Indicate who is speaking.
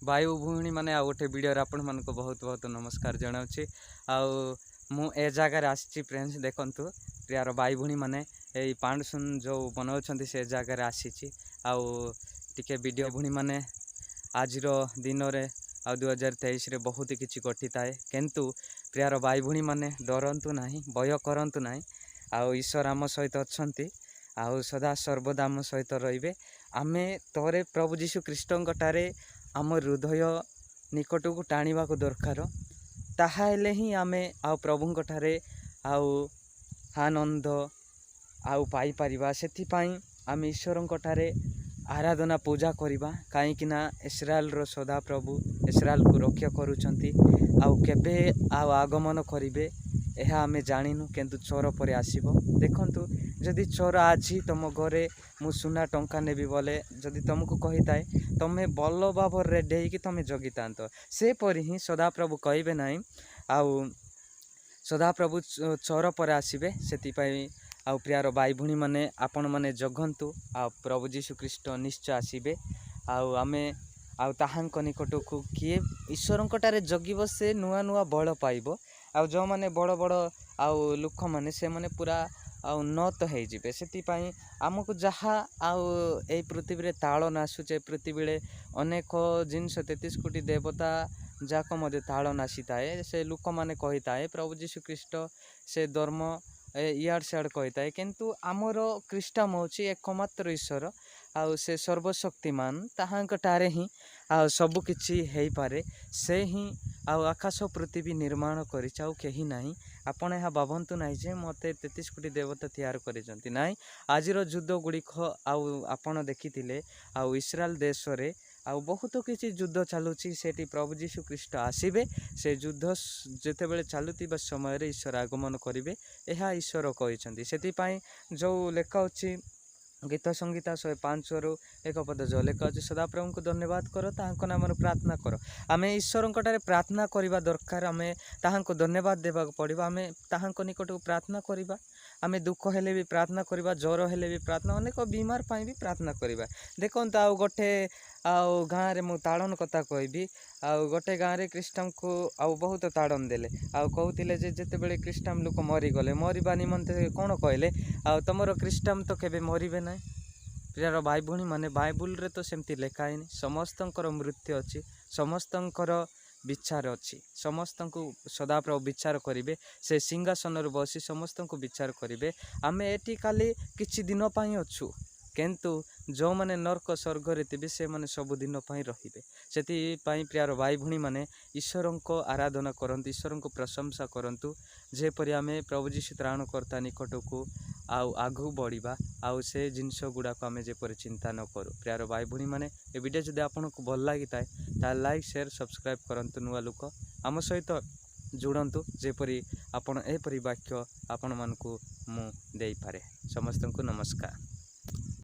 Speaker 1: भाई भौणी मैंने आ गोटे वीडियो आपण मन को बहुत बहुत नमस्कार जनाऊँगी। मु ए जगार आसी फ्रेंड्स देखु प्रियार भाई भौणी मैंने यही पांडुसुन जो बनाऊँ से जगार आसी टे वीडियो भौणी मैंने आज दिन में आ 2023 रे बहुत किसी घटी थाए किंतु प्रियार भाई भौणी मैंने डरतु ना भय करतु ना ईश्वर आम सहित अच्छा आउ सदा सर्वदा आम सहित रे आमे तोरे प्रभु जीशु ख्रीष्टंटारे आम हृदय निकट को टाणवा को दरकार ताहाले ही आमे आ प्रभु ठारे आनंद आउ पाई परिबा सेति पई आमे ईश्वर ठारे आराधना पूजा करवा कहीं इस्राएल रो सदा प्रभु इस्राएल को रक्षा करुचंती आउ केबे आगमन करिवे यह आमे जानिनु किंतु चोर पर आसीबो देखंतु जदि चोर आज तुम घरे मु सुना टंका नेबी बोले जदि तुमको कही थाए तुम्हें बल भाव रेडी कि तुम जगिता से परी ही सदाप्रभु कहे ना आउ सदाप्रभु चोर पर आसबे से आउ प्रियार भाई भौणी मैंने आपण मैंने जगंतु आ प्रभु जीशु ख्रीष्ट निश्चय आसबे आमे ताहांक निकट को किए ईश्वर जगिब से नुआ नुआ बल पाइब आ जो मैंने बड़ बड़ आउ लुक मैंने से मैंने पूरा आउ न तो होइजिबे सेतिपाई आमको जहाँ आउ ए पृथ्वी ताड़न आसुचे पृथ्वी अनेक जिनस 33 कोटी देवता जाक मध्य ताड़न आसी थाए से लुक मैंने कही थाए प्रभु जीशु ख्रीष्ट से धर्म इयाड़ सियाड़ कही थाए किंतु आमर ख्रीष्टम होची एकमात्र ईश्वर आउ से सर्वशक्तिमान ताहांकटारे ही आ सब किछि हेई पारे से ही आकाश पृथ्वी निर्माण करिछ आउ केही नाही आपण यह भावतु ना जे मते 33 कोटी देवता तैयार करिसंती नाई आजिर युद्ध गुड़िक आपण देखिथिले आउ इस्राएल देश रे आउ बहुत किसी युद्ध चलुची सेठी प्रभु जीशु ख्रीष्ट आसीबे से युद्ध जेतेबेले चलुतिबा समय रे ईश्वर आगमन करिवे यह ईश्वर कहिसंती सेति पई जो लेखा अछि गीत संगीता 105 रु एक पद जो लेखा अच्छे सदाप्रभु को धन्यवाद करो ताहांको नाम प्रार्थना करो आमे ईश्वर प्रार्थना करवा दरकार आमे ताहांको धन्यवाद देवा पड़ो आमे ताहांको निकट को प्रार्थना करवा आमे दुख हेले भी प्रार्थना करवा ज्वर हेले भी प्रार्थना अनेक बीमार पाई भी प्रार्थना करवा देखो आउ गोटे आउ गाँव में ताड़न कथा कहबी आउ गोटे गाँव में ख्रीष्टम को आउ बहुत ताड़न देले आउ कहते जिते बड़े ख्रीष्टम लोक मरीगले मरवा निमंते कौन कहले आउ तुमर ख्रीष्टम तो केबे मरबे ना प्रियार भाई भौणी माने बाइबल रे तो सेमती लिखाई समस्तंकर मृत्यु अच्छी समस्तंकर विचार अच्छी समस्त को सदाप्रभु विचार करेंगे से सिंहासन बसी समस्त को विचार करेंगे आमे एटी खाली किछि दिन पाई अच्छु किंतु जो माने नरक स्वर्ग रे थे से माने सब दिन पाई रहिबे सेति पाई प्रियार भाई भौणी माने ईश्वर को आराधना करंतु ईश्वर को प्रशंसा करंतु जेपरि आमे प्रभु जीशु त्राणकर्ता निकट को आगु बढ़िबा आउ से जिनस गुड़ाक आमे जेपरि चिंता न करूँ प्रियार भाई भौणी माने ए वीडियो जदि आपको भल लगी थाए लाइक शेयर सब्सक्राइब करंतु नुआ लोक आम सहित जुड़ंतु जेपरि आपण एपरि वाक्य आपण मानकु मु देई पारे समस्त को नमस्कार।